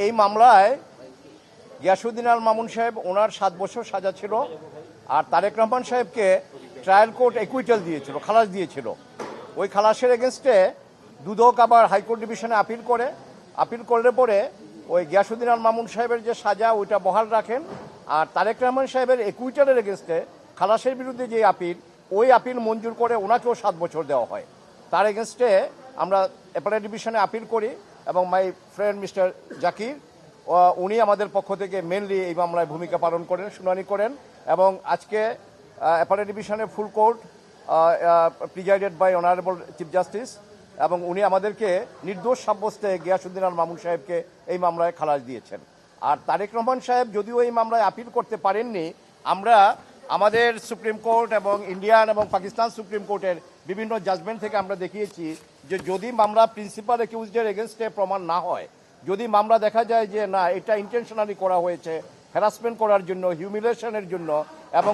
এই মামলায় গিয়াসউদ্দিন আল মামুন সাহেব ওনার 7 বছর সাজা ছিল, আর তারেক রহমান সাহেবকে ট্রায়াল কোর্ট একুইটাল দিয়েছিল, খালাস দিয়েছিল। ওই খালাসের এগেনস্টে দুদক আবার হাইকোর্ট ডিভিশনে আপিল করলে পরে ওই গিয়াসউদ্দিন আল মামুন সাহেবের যে সাজা ওইটা বহাল রাখেন, আর তারেক রহমান সাহেবের একুইটালের এগেনস্টে খালাসের বিরুদ্ধে যে আপিল, ওই আপিল মঞ্জুর করে ওনাকেও 7 বছর দেওয়া হয়। তার এগেনস্টে আমরা অ্যাপেলেট ডিভিশনে আপিল করি এবং মাই ফ্রেন্ড মিস্টার জাকির উনি আমাদের পক্ষ থেকে মেনলি এই মামলায় ভূমিকা পালন করেন, শুনানি করেন। এবং আজকে অ্যাপেলেট ডিভিশনের full court presided by honourable chief justice, এবং উনি আমাদেরকে নির্দোষ সাব্যস্তে গিয়াসউদ্দিন আল মামুন সাহেবকে এই মামলায় খালাস দিয়েছেন। আর তারেক রহমান সাহেব যদিও এই মামলায় আপিল করতে পারেননি, আমরা আমাদের সুপ্রিম কোর্ট এবং ইন্ডিয়ান এবং পাকিস্তান সুপ্রিম কোর্টের বিভিন্ন জাজমেন্ট থেকে আমরা দেখিয়েছি যে যদি মামলা প্রিন্সিপাল অ্যাকিউজডের এগেনস্টে প্রমাণ না হয়, যদি মামলা দেখা যায় যে না এটা ইন্টেনশনালি করা হয়েছে হ্যারাসমেন্ট করার জন্য, হিউমিলেশনের জন্য, এবং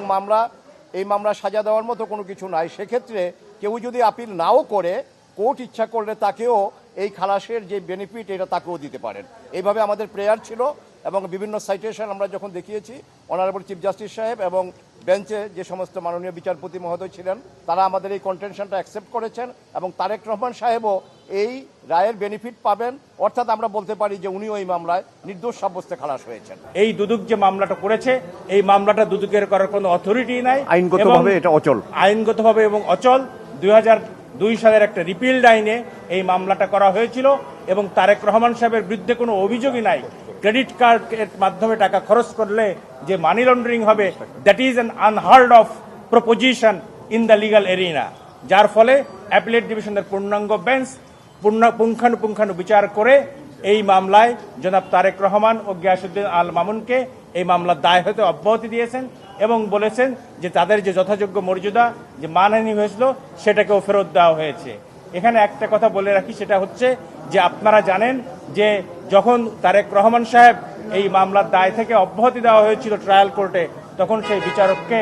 এই মামলা সাজা দেওয়ার মতো কোনো কিছু নাই, সেক্ষেত্রে কেউ যদি আপিল নাও করে কোর্ট ইচ্ছা করলে তাকেও এই খালাসের যে বেনিফিট এটা তাকেও দিতে পারেন। এইভাবে আমাদের প্রেয়ার ছিল এবং বিভিন্ন সাইটেশন আমরা যখন দেখিয়েছি, অনারেবল চিফ জাস্টিস সাহেব এবং বেঞ্চে যে সমস্ত মাননীয় বিচারপতি মহোদয় ছিলেন তারা আমাদের এই কন্টেনশনটা অ্যাকসেপ্ট করেছেন, এবং তারেক রহমান সাহেবও এই রায়ের বেনিফিট পাবেন। অর্থাৎ আমরা বলতে পারি যে উনিও এই মামলায় নির্দোষ সাব্যস্তে খালাস হয়েছেন। এই দুদক যে মামলাটা করেছে, এই মামলাটা দুদকের করার কোনো অথরিটি নাই, আইনগতভাবে এটা অচল, আইনগতভাবে এবং অচল। 2002 সালের একটা রিপিল্ড আইনে এই মামলাটা করা হয়েছিল এবং তারেক রহমান সাহেবের বিরুদ্ধে কোনো অভিযোগই নাই। ক্রেডিট কার্ডের মাধ্যমে টাকা খরচ করলে যে মানি লন্ডারিং হবে, that is an unheard of proposition in the legal arena, যার ফলে অ্যাপিলেট ডিভিশনের পূর্ণাঙ্গ বেঞ্চ পুঙ্খানু বিচার করে এই মামলায় জনাব তারেক রহমান ও গিয়াসউদ্দিন আল মামুনকে এই মামলার দায় হতে অব্যাহতি দিয়েছেন এবং বলেছেন যে তাদের যে যথাযোগ্য মর্যাদা যে মানহানি হয়েছিল সেটাকেও ফেরত দেওয়া হয়েছে। এখানে একটা কথা বলে রাখি, সেটা হচ্ছে যে আপনারা জানেন যে যখন তারেক রহমান সাহেব এই মামলার দায় থেকে অব্যাহতি দেওয়া হয়েছিল ট্রায়াল কোর্টে, তখন সেই বিচারককে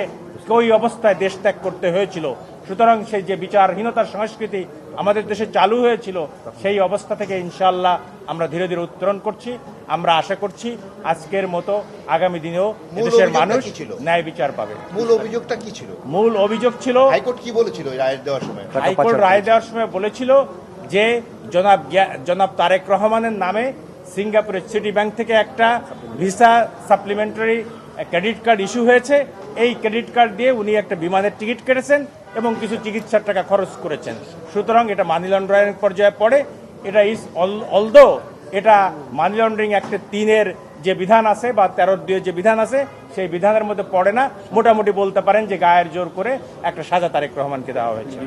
ওই অবস্থায় দেশ ত্যাগ করতে হয়েছিল। সুতরাং সেই যে বিচারহীনতার সংস্কৃতি আমাদের দেশে চালু হয়েছিল, সেই অবস্থা থেকে ইনশাআল্লাহ আমরা ধীরে ধীরে উত্তরণ করছি। আমরা আশা করছি আজকের মতো আগামী দিনেও দেশের মানুষ ন্যায় বিচার পাবে। মূল অভিযোগটা কি ছিল? মূল অভিযোগ ছিল, হাইকোর্ট কি বলেছিল রায় দেওয়ার সময়? হাইকোর্ট রায় দেওয়ার সময় বলেছিল যে জনাব তারেক রহমানের নামে সিঙ্গাপুরের সিটি ব্যাংক থেকে একটা visa supplementary credit card issue হয়েছে। এই ক্রেডিট কার্ড দিয়ে উনি একটা বিমানের টিকিট কেটেছেন এবং কিছু চিকিৎসার টাকা খরচ করেছেন। সুতরাং এটা মানি লন্ডারিং পর্যায়ে পড়ে। এটা অলদো এটা মানি লন্ডারিং অ্যাক্টের 3-এর যে বিধান আছে বা 13-2 যে বিধান আছে সেই বিধানের মধ্যে পড়ে না। মোটামুটি বলতে পারেন যে গায়ের জোর করে একটা সাজা তারেক রহমানকে দেওয়া হয়েছে।